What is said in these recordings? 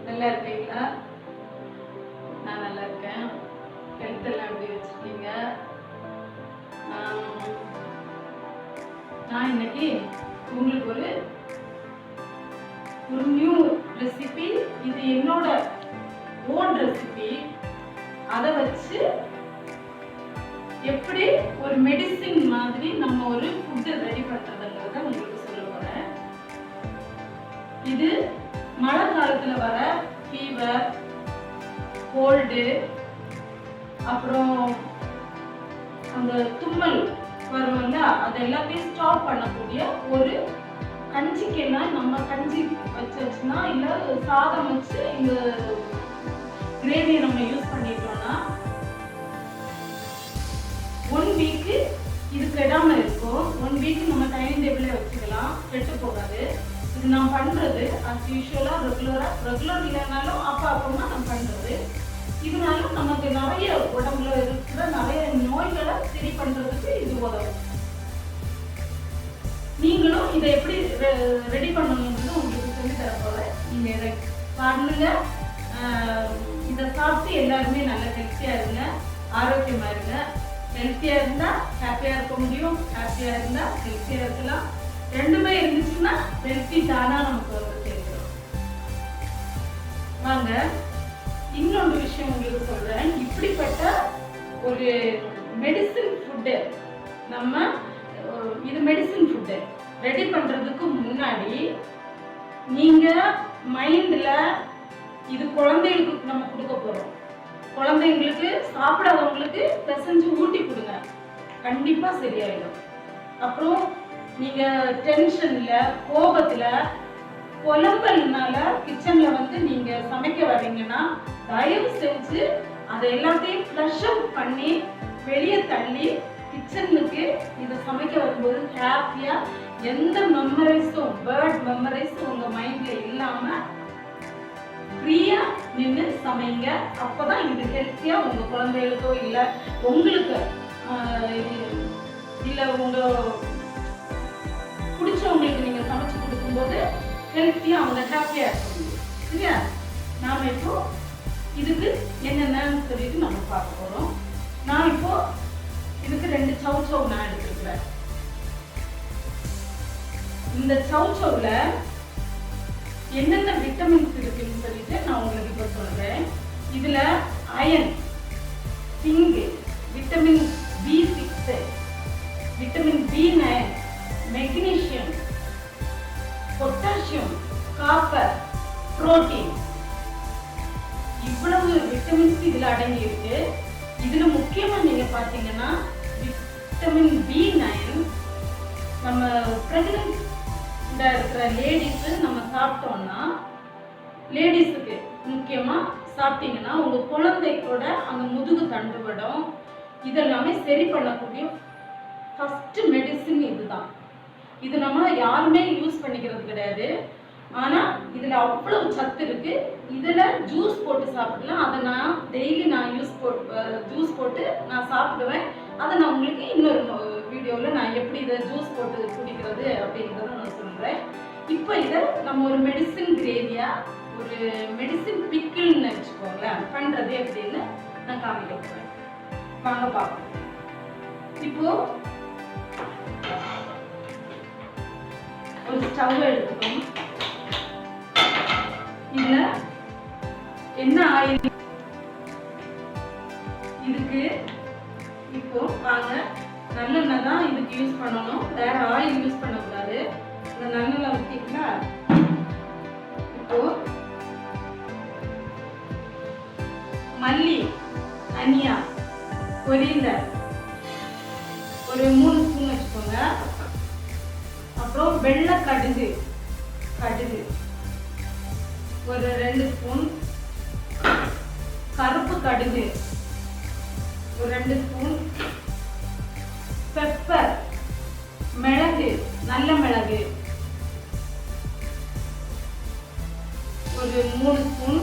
நல்லா இருக்கீங்களா? நான் நல்லா இருக்கேன். ஹெல்த் எல்லாம் எப்படி வச்சிருக்கீங்க? நான் இன்னைக்கு உங்களுக்கு ஒரு நியூ ரெசிபி, இது என்னோட ஓன் ரெசிபி. அதை வச்சு எப்படி ஒரு மெடிசின் மாதிரி நம்ம ஒரு ஃபுட்டு ரெடி பண்றதுங்கிறத உங்களுக்கு சொல்ல போறேன். இது மழை காலத்துல வர ஃபீவர், கோல்டு, அப்புறம் அந்த தும்மல் வரும்ல, அது எல்லாத்தையும் ஸ்டாப் பண்ணக்கூடிய ஒரு கஞ்சிக்கெல்லாம் நம்ம கஞ்சி வச்சுன்னா இல்லை சாதம் வச்சு இந்த கிரேவியை நம்ம யூஸ் பண்ணிட்டோம்னா 1 வீக்கு இது கெடாம இருக்கும். 1 வீக் நம்ம டைனிங் டேபிளே வச்சுக்கலாம், கெட்டு போகாது. இது நான் பண்றது அஸ் யூஷுவலா ரெகுலர் இல்லைனாலும் அப்பமா நான் பண்றது. இதனால நமக்கு நிறைய உடம்புல இருக்கிற நிறைய நோய்களை சரி பண்றதுக்கு இது உதவும். நீங்களும் இதை எப்படி ரெடி பண்ணணும்னு உங்களுக்கு சொல்லி தர போறேன். நீங்க இதை பண்ணுங்க. இதை சாப்பிட்டு எல்லாருமே நல்லா ஹெல்த்தியா இருங்க, ஆரோக்கியமா இருங்க. ஹெல்த்தியா இருந்தா ஹாப்பியா இருக்க முடியும், ஹாப்பியா இருந்தா ஹெல்த்தியா இருக்கலாம். ரெண்டுமே இருந்துச்சுன்னா ஹெல்த்தி தானா நமக்கு வந்து சேர்க்கிறோம். வாங்க இன்னொரு விஷயம் உங்களுக்கு சொல்றேன். இப்படிப்பட்ட ஒரு மெடிசின் ஃபுட்டு, நம்ம இது மெடிசின் ஃபுட்டு ரெடி பண்றதுக்கு முன்னாடி நீங்க மைண்ட்ல இது குழந்தைகளுக்கு நம்ம கொடுக்க போறோம், குழந்தைங்களுக்கு சாப்பிடாதவங்களுக்கு பிசைஞ்சு ஊட்டி கொடுங்க, கண்டிப்பா சரியாயிடும். அப்புறம் நீங்க டென்ஷன்ல கோபத்துல புலம்பல்னால கிச்சன்ல வந்து நீங்க சமைக்க வர்றீங்கன்னா தயவு செஞ்சு அதை எல்லாத்தையும் ஃப்ளஷ் அவுட் பண்ணி வெளியே தள்ளி கிச்சனுக்கு இதை சமைக்க வரும்போது ஹாப்பியா எந்த மெமரைஸும் பேர்ட் மெமரைஸும் உங்க மைண்ட்ல இல்லாம ஃப்ரீயா நின்று சமைங்க. அப்பதான் இது ஹெல்த்தியா உங்க குழந்தைகளுக்கோ இல்ல உங்களுக்கு இல்ல உங்க பிடிச்சவங்களுக்கு நீங்க சமைச்சு கொடுக்கும்போது ஹெல்த்தியா அவங்க ஹாப்பியா இருக்க முடியும். சரியா? நாம இப்போ இதுக்கு என்னென்னு சொல்லிட்டு நம்ம பார்க்க போறோம். நான் இப்போ இதுக்கு 2 சவுச்சவ் நான் எடுத்துக்கிறேன். இந்த சவுச்சவ்ல என்னென்ன விட்டமின்ஸ் இருக்குன்னு சொல்லிட்டு நான் உங்களுக்கு இப்போ சொல்றேன். இதுல iron, zinc, vitamin B6, vitamin B9, magnesium, potassium, copper, protein, இவ்வளவு விட்டமின்ஸ் இதுல அடங்கி இருக்கு. இதுல முக்கியமா நீங்க பாத்தீங்கன்னா விட்டமின் B9 நம்ம பிரெக்னன்ட் இருக்கிற லேடிஸ் நம்ம சாப்பிட்டோம்னா, லேடிஸுக்கு முக்கியமா சாப்பிட்டீங்கன்னா உங்க குழந்தையோட அந்த முதுகு தண்டுவடம் இதெல்லாமே சரி பண்ணக்கூடிய ஃபர்ஸ்ட் மெடிசின் இதுதான். இது நம்ம யாருமே யூஸ் பண்ணிக்கிறது கிடையாது. ஆனா இதுல அவ்வளவு சத்து இருக்கு. இதுல ஜூஸ் போட்டு சாப்பிடலாம். அதை நான் டெய்லி நான் ஜூஸ் போட்டு நான் சாப்பிடுவேன். அதை நான் உங்களுக்கு இன்னொரு வீடியோவில் நான் எப்படி இதை ஜூஸ் போட்டு குடிக்கிறது அப்படிங்கிறத நான் சொல்கிறேன். இப்போ இதை நம்ம ஒரு மெடிசின் கிரேவியா, ஒரு மெடிசின் பிக்கிள்னு வச்சுக்கோங்களேன், பண்ணுறது எப்படின்னு நான் காமிக்க போகிறேன். வாங்க பார்ப்போம். இப்போ ஒரு ஸ்டவ் எடுத்துக்கோங்க. இதுல என்ன ஆயில் இதுக்கு? இப்போ வாங்க, நல்லெண்ணெய் தான் இதுக்கு யூஸ் பண்ணணும், வேற ஆயில் யூஸ் பண்ணக்கூடாது. இந்த நல்லெண்ணெய் ஊற்றிங்களா? இப்போ மல்லி, தனியா, கொரியாண்டர் ஒரு 3 ஸ்பூன் வச்சுக்கோங்க. அப்புறம் வெள்ளை கடுகு ஒரு 2 ஸ்பூன், கருப்பு கடுகு ஒரு 2 ஸ்பூன், பெப்பர், மிளகு, நல்ல மிளகு ஒரு 3 ஸ்பூன்,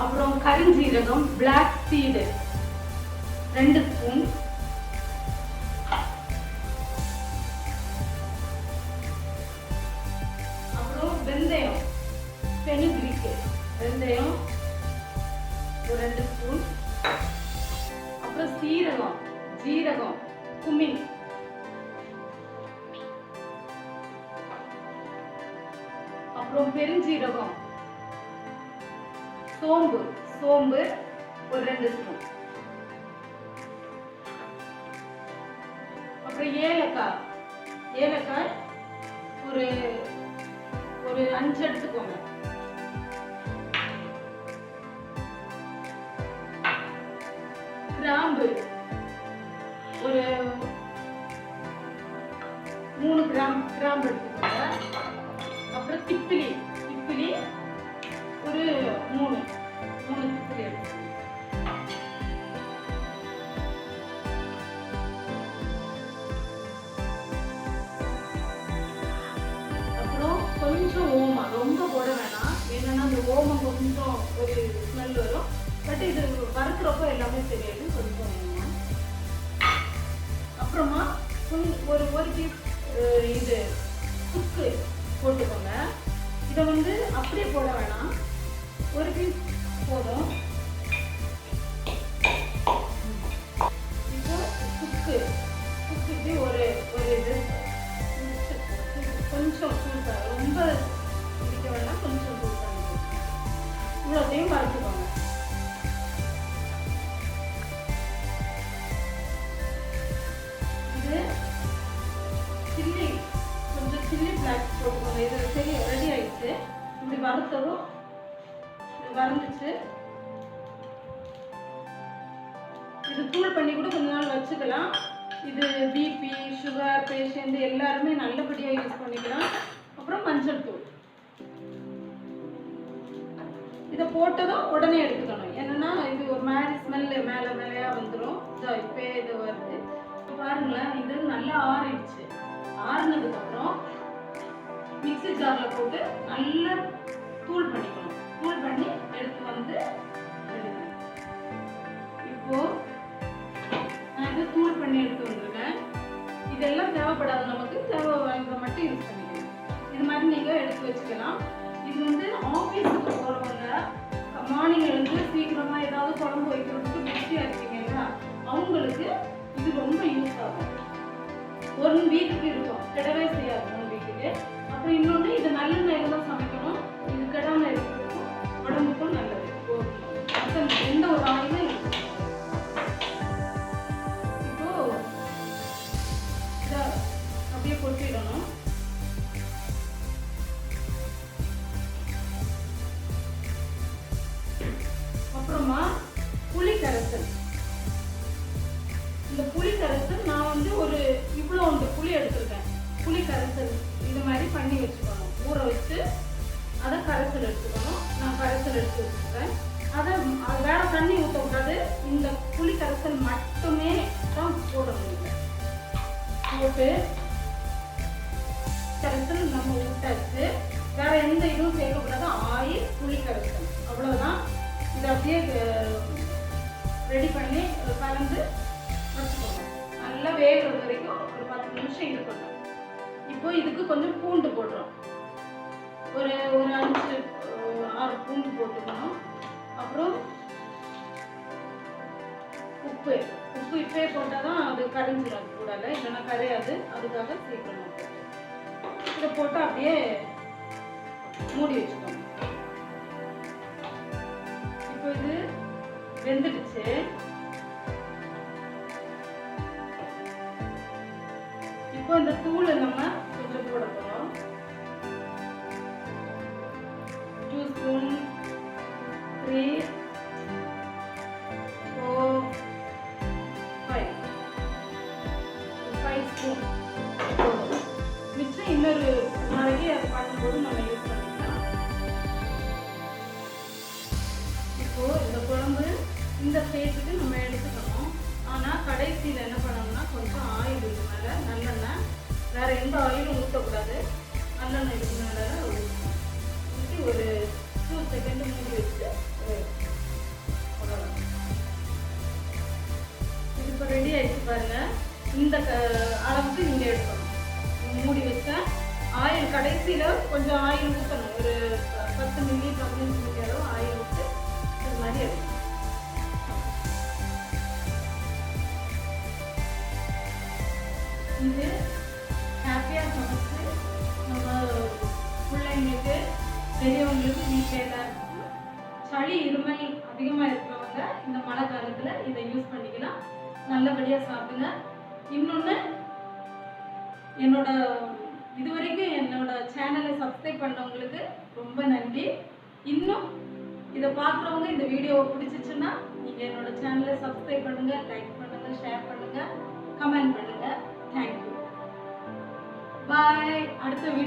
அப்புறம் கரிஞ்சீரகம் பிளாக் சீடு 2 ஸ்பூன், அப்புறம் வெந்தயம் சீரகம், ஜீரகம், குமின், அப்புறம் பெருஞ்சீரகம், சோம்பு ஒரு 2 ஸ்பூன், அப்புறம் ஏலக்காய் ஒரு 5 எடுத்துக்கோங்க. கிராம்பு ஒரு 3 கிராம்பு எடுத்துக்கோங்க. அப்புறம் திப்பிலி ஒரு 3 திப்பிலி எடுத்துக்கோங்க. அப்புறம் கொஞ்சம் ஓமம், ரொம்ப போட வேணாம், ஏன்னா அந்த ஓமம் கொஞ்சம் ஒரு ஸ்மெல் வரும். பட் இது வறுக்கிறப்போ எல்லாமே தெரியாது, கொஞ்சம் வேணும். அப்புறமா ஒரு பீஸ் இது சுக்கு போட்டுக்கோங்க. இதை அப்படியே போட வேணாம், ஒரு பீஸ் போதும். இப்போ சுக்குக்கு ஒரு இது கொஞ்சம் சூடு, ரொம்ப பிடிக்க வேணாம், கொஞ்சம் சூடு பண்ணிக்கோங்க. இவ்வளோத்தையும் வறுத்துக்கோங்க. சில்லி பிளாக்ஸ் போட்டுக்கோங்க. இது சரி ரெடி ஆயிடுச்சு. இப்படி வறுத்ததும் வறுந்துச்சு. இது தூள் பண்ணி கூட கொஞ்ச நாள் வச்சுக்கலாம். இது பிபி சுகர் பேஷண்ட் எல்லாருமே நல்லபடியாக யூஸ் பண்ணிக்கலாம். அப்புறம் மஞ்சள் தூள் இதை போட்டதும் உடனே எடுத்துக்கணும். என்னன்னா இது ஒரு மாதிரி ஸ்மெல்லு மேலையா வந்துடும். இப்போ இது வருது பாருங்களேன். இது நல்லா ஆறிடுச்சு. ஆறுனதுக்கு அப்புறம் மிக்ஸி ஜார்ல போட்டு நல்லா தூள் பண்ணிக்கணும். தூள் பண்ணி எடுத்து இப்போ நான் இதை தூள் பண்ணி எடுத்து வந்திருக்கேன். இதெல்லாம் தேவைப்படாது, நமக்கு தேவை மட்டும் யூஸ் பண்ணிக்கணும். இது மாதிரி நீங்க எடுத்து வச்சுக்கலாம். இது ஆஃபீஸுக்கு போறவங்க மார்னிங் எழுந்து சீக்கிரமா ஏதாவது குழம்பு வைக்கிறதுக்கு பிஸியா இருக்கீங்களா, அவங்களுக்கு இது ரொம்ப யூஸ் ஆகும். 1 வீக்குக்கு இருக்கும், கிடவே செய்யாது 1 வீக்குக்கு. அப்புறம் இன்னொன்று, இது நல்லெண்ணெயில தான் சமைக்கணும். இது கிடாம இருக்கிறதுக்கும் உடம்புக்கும் நல்லது. எந்த ஒரு ஆயிலும் இருக்கு. இப்போ இதை அப்படியே கொட்டிடணும். அப்புறமா புளி கரைசல். இந்த புளி கரைசல் நான் ஒரு இவ்வளோ புளி எடுத்துருக்கேன். புளி கரைசல் இது மாதிரி பண்ணி வச்சுக்கணும். ஊற வச்சு அதை கரைசல் எடுத்துக்கணும். நான் கரைசல் எடுத்து வச்சுருக்கேன். அதை வேற தண்ணி ஊற்றக்கூடாது. இந்த புளி கரைசல் மட்டுமே தான் போடணும். இல்லை போட்டு கரைசல் நம்ம ஊட்டாச்சு. வேற எந்த இதுவும் சேர்க்கக்கூடாது. ஆயில் புளி கரைசல் அவ்வளோதான். இதை அப்படியே ரெடி பண்ணி கலந்து வச்சுக்கோங்க. நல்லா வேகிறது வரைக்கும் ஒரு 10 நிமிஷம் இருக்கணும். இப்போ இதுக்கு கொஞ்சம் பூண்டு போடுறோம். ஒரு 5-6 பூண்டு போட்டுக்கணும். அப்புறம் உப்பு இப்பே போட்டால் தான் அது கரைஞ்சிடும் கூடாது, இல்லைன்னா கரையாது. அதுக்காக சேர்க்கணும். இதை போட்டு அப்படியே மூடி வச்சுக்கோங்க. இப்போ இது வெந்துடுச்சு. இப்போ இந்த தூளை நம்ம கொஞ்சம் போட போறோம். 2 ஸ்பூன் 3 4 5 ஸ்பூன். மிச்சம் இன்னொரு நாளைக்கு அது பண்ணும்போது நம்ம யூஸ் பண்ணிக்கலாம். இப்போ இந்த குழம்பு இந்த ஸ்டேஜுக்கு நம்ம எடுத்துக்கணும். ஆனால் கடைசியில் என்ன பண்ணணும்னா கொஞ்சம் ஆயில் இது மேலே நல்லெண்ணெய், வேறு எந்த ஆயிலும் ஊற்றக்கூடாது. நல்லெண்ணெய் இதுக்கு மேலே ஊற்றி ஒரு 2 செகண்ட் மூடி வச்சு இது இப்போ ரெடி ஆகிடுச்சு பாருங்கள். இந்த அளவுக்கு நீங்கள் எடுக்கணும். மூடி வச்ச ஆயில் கடைசியில் கொஞ்சம் ஆயில் ஊற்றணும். ஒரு 10 மில்லி 15 மில்லி அளவு ஆயில் ஊற்றி இது மாதிரி எடுக்கணும். இது ஹாப்பியாக சமைச்சு நம்ம பிள்ளைங்களுக்கு பெரியவங்களுக்கு வீட்டில் எல்லாருக்கும் சளி இருமல் அதிகமாக இருக்கிறவங்க இந்த மழை காலத்தில் இதை யூஸ் பண்ணிக்கலாம். நல்லபடியாக சாப்பிடுங்க. இன்னொன்று, இதுவரைக்கும் என்னோட சேனலை சப்ஸ்கிரைப் பண்ணவங்களுக்கு ரொம்ப நன்றி. இன்னும் இதை பார்க்குறவங்க இந்த வீடியோவை பிடிச்சிச்சுன்னா நீங்கள் என்னோட சேனலை சப்ஸ்கிரைப் பண்ணுங்கள், லைக் பண்ணுங்கள், ஷேர் பண்ணுங்கள், கமெண்ட் பண்ணுங்கள். தேங்க்யூ. பாய். அடுத்த வீடியோ